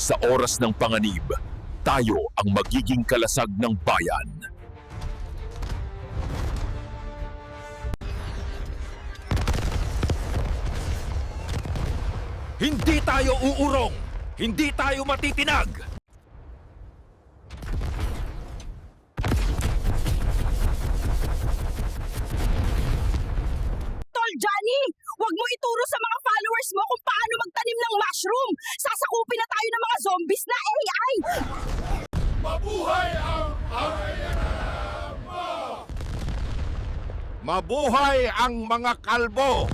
Sa oras ng panganib, tayo ang magiging kalasag ng bayan. Hindi tayo uurong! Hindi tayo matitinag! Tol Johnny, wag mo ituro sa mga followers mo kung paano magtanim ng mushroom. Sasakupin na tayo ng mga zombies na AI. Mabuhay ang mga kalbo!